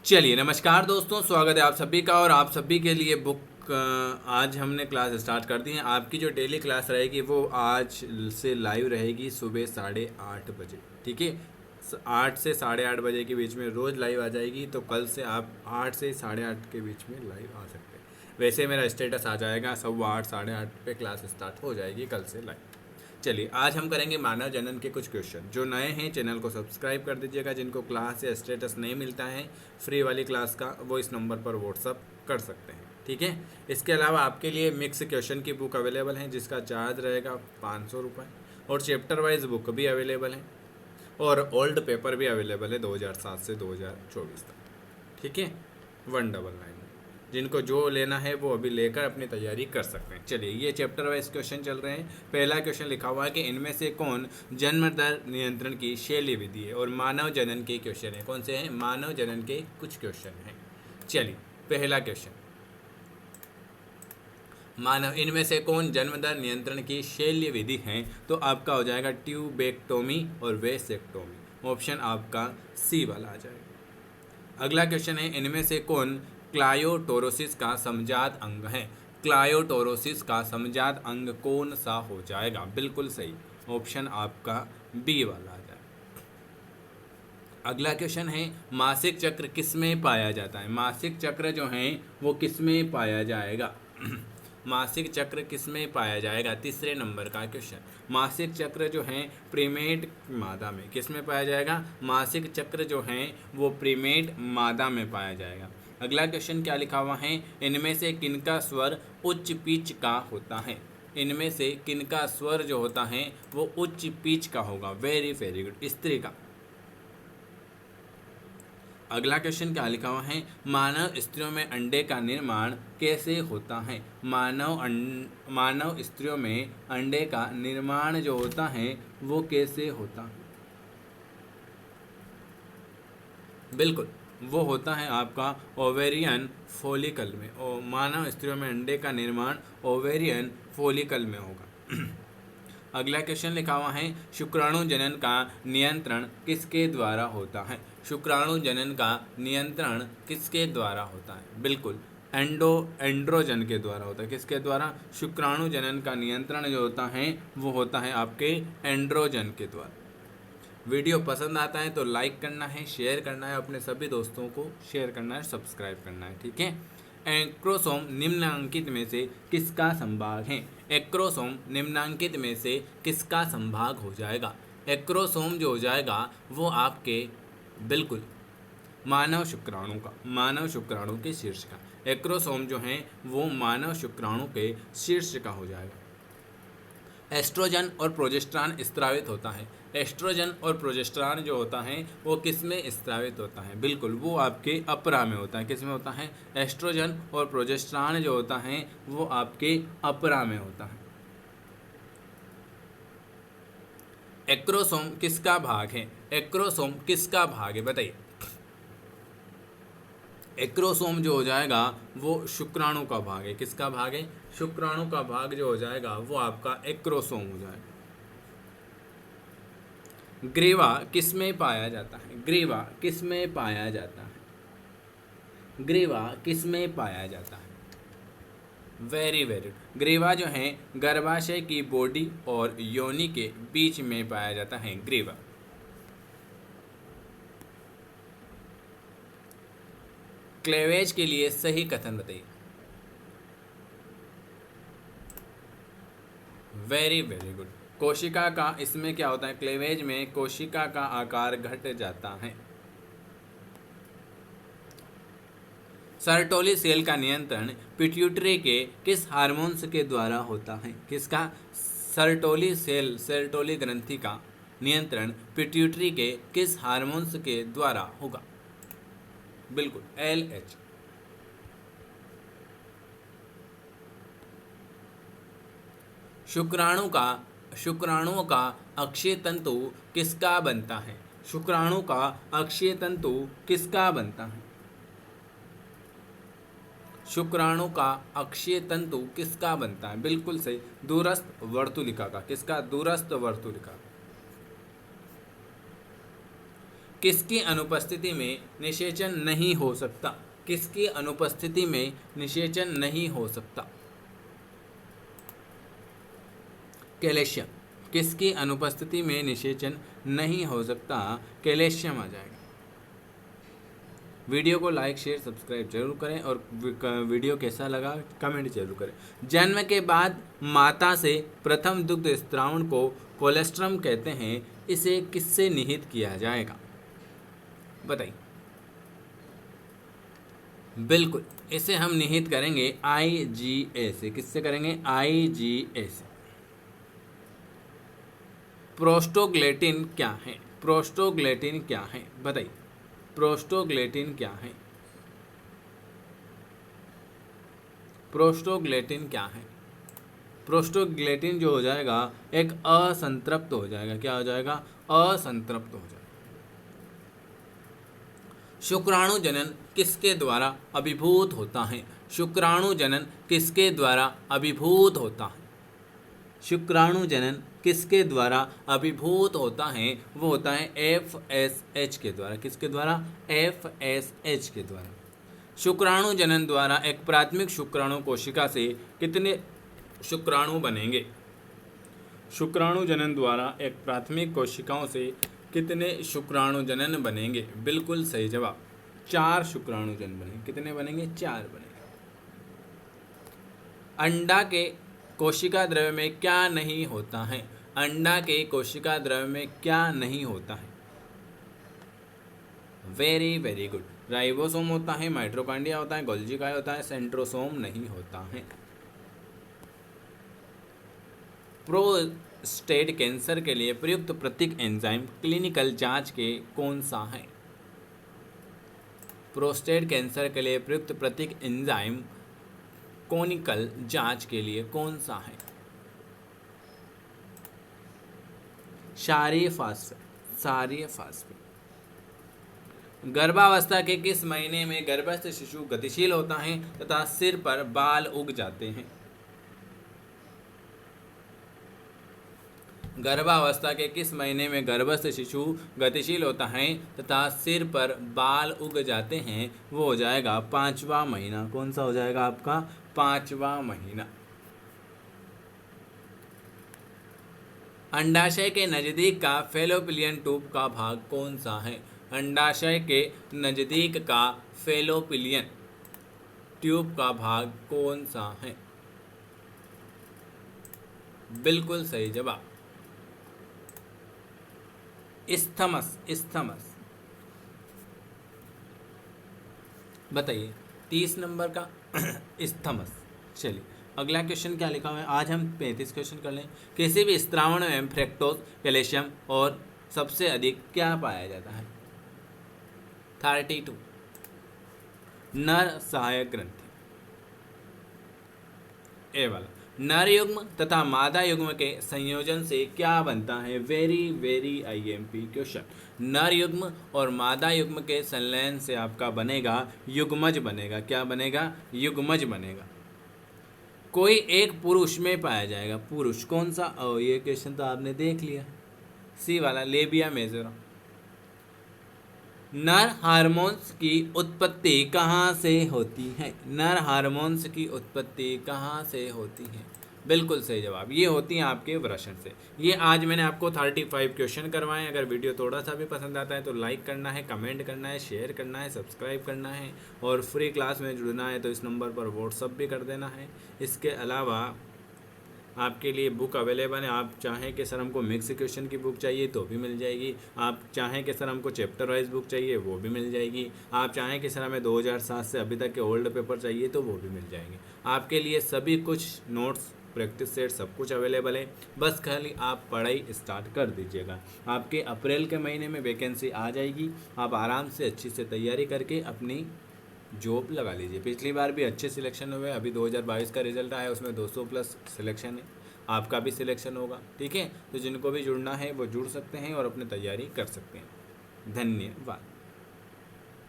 चलिए नमस्कार दोस्तों, स्वागत है आप सभी का। और आप सभी के लिए आज हमने क्लास स्टार्ट कर दी है। आपकी जो डेली क्लास रहेगी वो आज से लाइव रहेगी सुबह 8:30 बजे। ठीक है, 8 से 8:30 बजे के बीच में रोज़ लाइव आ जाएगी। तो कल से आप 8 से 8:30 के बीच में लाइव आ सकते हैं। वैसे मेरा स्टेटस आ जाएगा 8:15 8:30 पे क्लास स्टार्ट हो जाएगी कल से लाइव। चलिए आज हम करेंगे मानव जनन के कुछ क्वेश्चन। जो नए हैं चैनल को सब्सक्राइब कर दीजिएगा। जिनको क्लास या स्टेटस नहीं मिलता है फ्री वाली क्लास का, वो इस नंबर पर व्हाट्सअप कर सकते हैं। ठीक है, इसके अलावा आपके लिए मिक्स क्वेश्चन की बुक अवेलेबल है जिसका चार्ज रहेगा 500 रुपये। और चैप्टर वाइज बुक भी अवेलेबल है और ओल्ड पेपर भी अवेलेबल है 2007 से 2024 तक। ठीक है, 199। जिनको जो लेना है वो अभी लेकर अपनी तैयारी कर सकते हैं। चलिए ये चैप्टर वाइज क्वेश्चन चल रहे हैं। पहला क्वेश्चन लिखा हुआ है कि इनमें से कौन जन्म दर नियंत्रण की शैली विधि है। और मानव जनन के क्वेश्चन है। कौन से हैं? मानव जनन के कुछ क्वेश्चन हैं। चलिए पहला क्वेश्चन, मानव इनमें से कौन जन्म दर नियंत्रण की शैल्य विधि है? तो आपका हो जाएगा ट्यूबेक्टोमी और वेसेक्टोमी। ऑप्शन आपका सी वाला आ जाएगा। अगला क्वेश्चन है, इनमें से कौन क्लायोटोरोसिस का समजात अंग है? क्लायोटोरोसिस का समजात अंग कौन सा हो जाएगा? बिल्कुल सही, ऑप्शन आपका बी वाला आ जाएगा। अगला क्वेश्चन है, मासिक चक्र किस में पाया जाता है? मासिक चक्र जो है वो किस में पाया जाएगा? मासिक चक्र किस में पाया जाएगा? तीसरे नंबर का क्वेश्चन, मासिक चक्र जो है प्रीमेड मादा में किस में पाया जाएगा? मासिक चक्र जो है वो प्रीमेड मादा में पाया जाएगा। अगला क्वेश्चन क्या लिखा हुआ है, इनमें से किनका स्वर उच्च पिच का होता है? इनमें से किनका स्वर जो होता है वो उच्च पिच का होगा? वेरी वेरी गुड, स्त्री का। अगला क्वेश्चन क्या लिखा हुआ है, मानव स्त्रियों में अंडे का निर्माण कैसे होता है? मानव स्त्रियों में अंडे का निर्माण जो होता है वो कैसे होता है? बिल्कुल, वो होता है आपका ओवेरियन फॉलिकल में। और मानव स्त्रियों में अंडे का निर्माण ओवेरियन फॉलिकल में होगा। अगला क्वेश्चन लिखा हुआ है, शुक्राणु जनन का नियंत्रण किसके द्वारा होता है? शुक्राणु जनन का नियंत्रण किसके द्वारा होता है? बिल्कुल, एंड्रोजन के द्वारा होता है। किसके द्वारा? शुक्राणु जनन का नियंत्रण जो होता है वो होता है आपके एंड्रोजन के द्वारा। वीडियो पसंद आता है तो लाइक करना है, शेयर करना है, अपने सभी दोस्तों को शेयर करना है, सब्सक्राइब करना है। ठीक है, एक्रोसोम निम्नांकित में से किसका संभाग है? एक्रोसोम निम्नांकित में से किसका संभाग हो जाएगा? एक्रोसोम जो हो जाएगा वो आपके बिल्कुल मानव शुक्राणु का, मानव शुक्राणु के शीर्ष का। एक्रोसोम जो है वो मानव शुक्राणु के शीर्ष का हो जाएगा। एस्ट्रोजन और प्रोजेस्टेरॉन स्त्रावित होता है। एस्ट्रोजन और प्रोजेस्टेरॉन जो होता है वो किस में स्त्रावित होता है? बिल्कुल, वो आपके अपरा में होता है। किस में होता है? एस्ट्रोजन और प्रोजेस्टेरॉन जो होता है वो आपके अपरा में होता है। एक्रोसोम किसका भाग है? एक्रोसोम किसका भाग है बताइए। एक्रोसोम जो हो जाएगा वो शुक्राणु का भाग है। किसका भाग है? शुक्राणु का भाग जो हो जाएगा वो आपका एक्रोसोम हो जाएगा। ग्रीवा किस में पाया जाता है? ग्रीवा किस में पाया जाता है? ग्रीवा किस में पाया जाता है? वेरी वेरी, ग्रीवा जो है गर्भाशय की बॉडी और योनि के बीच में पाया जाता है ग्रीवा। क्लेवेज के लिए सही कथन बताइए। वेरी वेरी गुड, कोशिका का इसमें क्या होता है? क्लेवेज में कोशिका का आकार घट जाता है। सर्टोली सेल का नियंत्रण पिट्यूटरी के किस हार्मोन्स के द्वारा होता है? किसका? सर्टोली सेल, सर्टोली ग्रंथि का नियंत्रण पिट्यूटरी के किस हार्मोन्स के द्वारा होगा? बिल्कुल LH। शुक्राणुओं का अक्षीय तंतु किसका बनता है? शुक्राणु का अक्षीय तंतु किसका बनता है? शुक्राणु का अक्षीय तंतु किसका बनता है? बिल्कुल सही, दूरस्थ वर्तुलिका का। किसका? दूरस्थ वर्तुलिका। किसकी अनुपस्थिति में निषेचन नहीं हो सकता? किसकी अनुपस्थिति में निषेचन नहीं हो सकता? कैल्शियम। किसकी अनुपस्थिति में निषेचन नहीं हो सकता? कैल्शियम आ जाएगा। वीडियो को लाइक शेयर सब्सक्राइब जरूर करें और वीडियो कैसा लगा कमेंट जरूर करें। जन्म के बाद माता से प्रथम दुग्ध स्त्रावण को कोलेस्ट्रम कहते हैं। इसे किससे निहित किया जाएगा? बताइए। बिल्कुल, इसे हम निहित करेंगे IgA से। किससे करेंगे? IgA से। प्रोस्टोग्लैंडिन क्या है? प्रोस्टोग्लैंडिन क्या है? बताइए, प्रोस्टोग्लैंडिन क्या है? प्रोस्टोग्लैंडिन क्या है? प्रोस्टोग्लैंडिन जो हो जाएगा एक असंतृप्त हो जाएगा। क्या हो जाएगा? असंतृप्त हो जाएगा। शुक्राणु जनन किसके द्वारा अभिभूत होता है? शुक्राणु जनन किसके द्वारा अभिभूत होता है? शुक्राणु जनन किसके द्वारा अभिभूत होता है? वो होता है FSH के द्वारा। किसके द्वारा? FSH के द्वारा। शुक्राणु जनन द्वारा एक प्राथमिक शुक्राणु कोशिका से कितने शुक्राणु बनेंगे? शुक्राणु जनन द्वारा एक प्राथमिक कोशिकाओं से कितने शुक्राणु जनन बनेंगे? बिल्कुल सही जवाब, 4 शुक्राणु जनन बनेंगे। कितने बनेंगे? 4 बनेंगे। अंडा के कोशिका द्रव्य में क्या नहीं होता है? अंडा के कोशिका द्रव्य में क्या नहीं होता है? Very very good. राइबोसोम होता है, माइटोकॉन्ड्रिया होता है, गोल्गी काय होता है, सेंट्रोसोम नहीं होता है। प्रोस्टेट कैंसर के लिए प्रयुक्त प्रतीक एंजाइम क्लिनिकल जांच के कौन सा है? प्रोस्टेट कैंसर के लिए प्रयुक्त प्रतीक एंजाइम क्लिनिकल जांच के लिए कौन सा है? क्षारीय फास्फेट। गर्भावस्था के किस महीने में गर्भस्थ शिशु गतिशील होता है तथा सिर पर बाल उग जाते हैं? गर्भावस्था के किस महीने में गर्भस्थ शिशु गतिशील होता है तथा सिर पर बाल उग जाते हैं? वो हो जाएगा 5वां महीना। कौन सा हो जाएगा आपका? 5वां महीना। अंडाशय के नजदीक का फैलोपियन ट्यूब का भाग कौन सा है? अंडाशय के नजदीक का फैलोपियन ट्यूब का भाग कौन सा है? बिल्कुल सही जवाब, इस्थमस। बताइए 30 नंबर का इस्थमस। चलिए अगला क्वेश्चन क्या लिखा हुआ है? आज हम 35 क्वेश्चन कर लें। किसी भी स्त्रावण में फ्रक्टोज, कैल्शियम और सबसे अधिक क्या पाया जाता है? 32 नर सहायक ग्रंथि। ए वाला नर युग्म तथा मादा युग्म के संयोजन से क्या बनता है? Very very IMP question. नर युग्म और मादा युग्म के संलयन से आपका बनेगा युग्मज बनेगा। क्या बनेगा? युग्मज बनेगा। कोई एक पुरुष में पाया जाएगा। पुरुष कौन सा? ये क्वेश्चन तो आपने देख लिया, सी वाला लेबिया मेजोरा। नर हार्मोन्स की उत्पत्ति कहाँ से होती है? नर हार्मोन्स की उत्पत्ति कहाँ से होती है? बिल्कुल सही जवाब, ये होती हैं आपके वृषण से। ये आज मैंने आपको 35 क्वेश्चन करवाए। अगर वीडियो थोड़ा सा भी पसंद आता है तो लाइक करना है, कमेंट करना है, शेयर करना है, सब्सक्राइब करना है और फ्री क्लास में जुड़ना है तो इस नंबर पर व्हाट्सअप भी कर देना है। इसके अलावा आपके लिए बुक अवेलेबल है। आप चाहें कि सर हमको मिक्स क्वेश्चन की बुक चाहिए तो भी मिल जाएगी। आप चाहें कि सर हमको चैप्टर वाइज बुक चाहिए वो भी मिल जाएगी। आप चाहें कि सर हमें 2007 से अभी तक के ओल्ड पेपर चाहिए तो वो भी मिल जाएंगे। आपके लिए सभी कुछ नोट्स, प्रैक्टिस सेट सब कुछ अवेलेबल है। बस खाली आप पढ़ाई स्टार्ट कर दीजिएगा। आपके अप्रैल के महीने में वैकेंसी आ जाएगी। आप आराम से अच्छी से तैयारी करके अपनी जॉब लगा लीजिए। पिछली बार भी अच्छे सिलेक्शन हुए। अभी 2022 का रिजल्ट आया, उसमें 200 प्लस सिलेक्शन है। आपका भी सिलेक्शन होगा, ठीक है। तो जिनको भी जुड़ना है वो जुड़ सकते हैं और अपनी तैयारी कर सकते हैं। धन्यवाद।